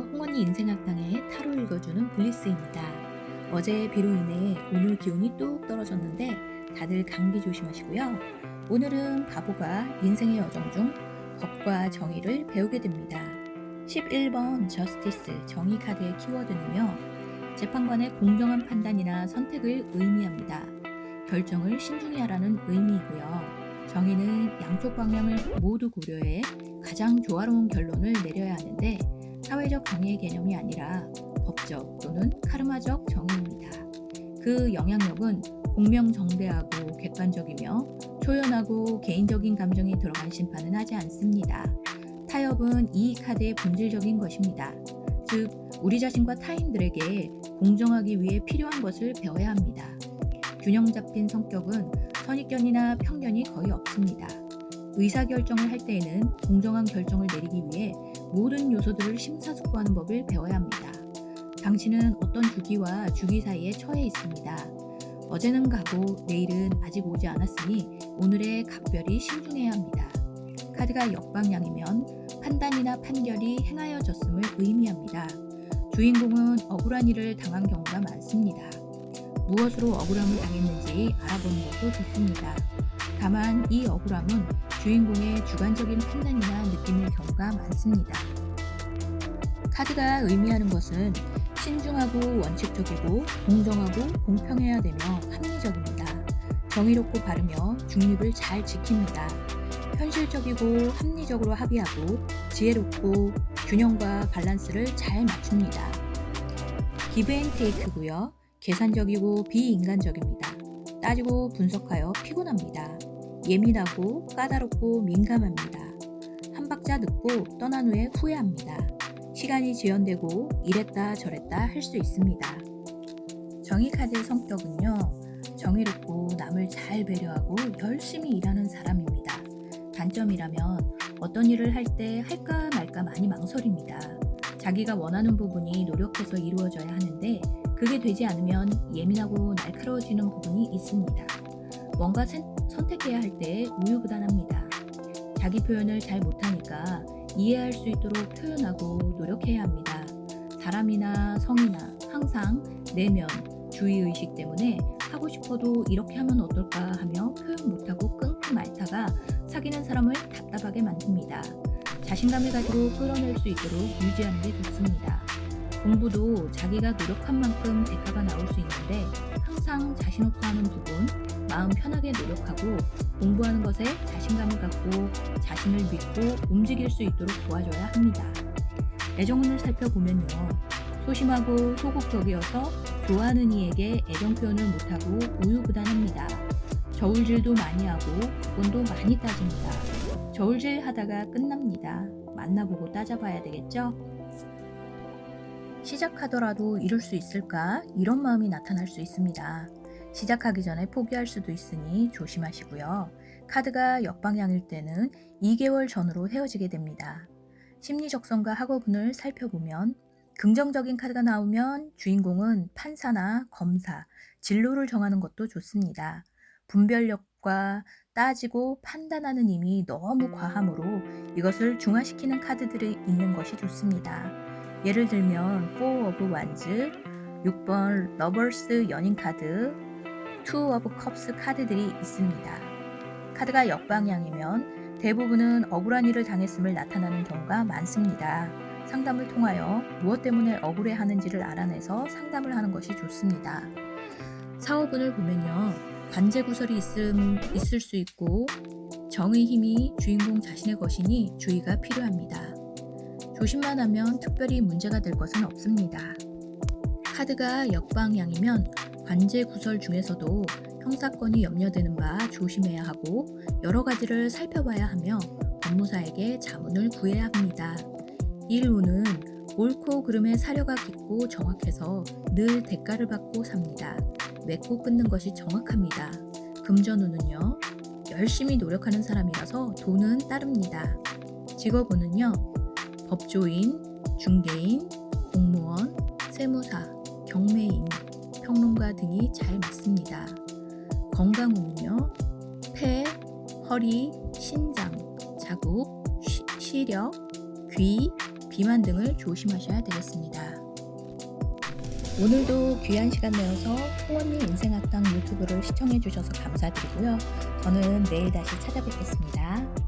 홍언니 인생학당의 타로 읽어주는 블리스입니다. 어제 비로 인해 오늘 기온이 뚝 떨어졌는데 다들 감기 조심하시고요. 오늘은 바보가 인생의 여정 중 법과 정의를 배우게 됩니다. 11번 저스티스 정의 카드의 키워드는요. 재판관의 공정한 판단이나 선택을 의미합니다. 결정을 신중히 하라는 의미이고요. 정의는 양쪽 방향을 모두 고려해 가장 조화로운 결론을 내려야 하는데 사회적 정의의 개념이 아니라 법적 또는 카르마적 정의입니다. 그 영향력은 공명정대하고 객관적이며 초연하고 개인적인 감정이 들어간 심판은 하지 않습니다. 타협은 이 카드의 본질적인 것입니다. 즉, 우리 자신과 타인들에게 공정하기 위해 필요한 것을 배워야 합니다. 균형 잡힌 성격은 선입견이나 편견이 거의 없습니다. 의사결정을 할 때에는 공정한 결정을 내리기 위해 모든 요소들을 심사숙고하는 법을 배워야 합니다. 당신은 어떤 주기와 주기 사이에 처해 있습니다. 어제는 가고 내일은 아직 오지 않았으니 오늘의 각별히 신중해야 합니다. 카드가 역방향이면 판단이나 판결이 행하여졌음을 의미합니다. 주인공은 억울한 일을 당한 경우가 많습니다. 무엇으로 억울함을 당했는지 알아보는 것도 좋습니다. 다만 이 억울함은 주인공의 주관적인 판단이나 느낌일 경우가 많습니다. 카드가 의미하는 것은 신중하고 원칙적이고 공정하고 공평해야 되며 합리적입니다. 정의롭고 바르며 중립을 잘 지킵니다. 현실적이고 합리적으로 합의하고 지혜롭고 균형과 밸런스를 잘 맞춥니다. 기브앤테이크고요. 계산적이고 비인간적입니다. 따지고 분석하여 피곤합니다. 예민하고 까다롭고 민감합니다. 한 박자 늦고 떠난 후에 후회합니다. 시간이 지연되고 이랬다 저랬다 할 수 있습니다. 정의 카드의 성격은요. 정의롭고 남을 잘 배려하고 열심히 일하는 사람입니다. 단점이라면 어떤 일을 할 때 할까 말까 많이 망설입니다. 자기가 원하는 부분이 노력해서 이루어져야 하는데 그게 되지 않으면 예민하고 날카로워지는 부분이 있습니다. 뭔가 선택해야 할 때 우유부단합니다. 자기 표현을 잘 못하니까 이해할 수 있도록 표현하고 노력해야 합니다. 사람이나 성이나 항상 내면, 주의의식 때문에 하고 싶어도 이렇게 하면 어떨까 하며 표현 못하고 끙끙 앓다가 사귀는 사람을 답답하게 만듭니다. 자신감을 가지고 끌어낼 수 있도록 유지하는 게 좋습니다. 공부도 자기가 노력한 만큼 대가가 나올 수 있는데 항상 자신 없어 하는 부분, 마음 편하게 노력하고 공부하는 것에 자신감을 갖고 자신을 믿고 움직일 수 있도록 도와줘야 합니다. 애정운을 살펴보면요. 소심하고 소극적이어서 좋아하는 이에게 애정 표현을 못하고 우유부단합니다. 저울질도 많이 하고 조건도 많이 따집니다. 저울질 하다가 끝납니다. 만나보고 따져봐야 되겠죠? 시작하더라도 이룰 수 있을까? 이런 마음이 나타날 수 있습니다. 시작하기 전에 포기할 수도 있으니 조심하시고요. 카드가 역방향일 때는 2개월 전으로 헤어지게 됩니다. 심리적성과 학업운을 살펴보면 긍정적인 카드가 나오면 주인공은 판사나 검사, 진로를 정하는 것도 좋습니다. 분별력과 따지고 판단하는 힘이 너무 과하므로 이것을 중화시키는 카드들이 있는 것이 좋습니다. 예를 들면 4 of Wands, 6번 러버스 연인 카드, 2 of Cups 카드들이 있습니다. 카드가 역방향이면 대부분은 억울한 일을 당했음을 나타나는 경우가 많습니다. 상담을 통하여 무엇 때문에 억울해하는지를 알아내서 상담을 하는 것이 좋습니다. 사업운을 보면요. 관제구설이 있을 수 있고 정의 힘이 주인공 자신의 것이니 주의가 필요합니다. 조심만 하면 특별히 문제가 될 것은 없습니다. 카드가 역방향이면 관제구설 중에서도 형사건이 염려되는 바 조심해야 하고 여러 가지를 살펴봐야 하며 법무사에게 자문을 구해야 합니다. 일운은 옳고 그름의 사려가 깊고 정확해서 늘 대가를 받고 삽니다. 맺고 끊는 것이 정확합니다. 금전운은요. 열심히 노력하는 사람이라서 돈은 따릅니다. 직업운은요. 법조인, 중개인, 공무원, 세무사, 경매인, 평론가 등이 잘 맞습니다. 건강운은요. 폐, 허리, 신장, 자국, 시력, 귀, 비 비만 등을 조심하셔야 되겠습니다. 오늘도 귀한 시간 내어서 송언니 인생학당 유튜브를 시청해 주셔서 감사드리고요. 저는 내일 다시 찾아뵙겠습니다.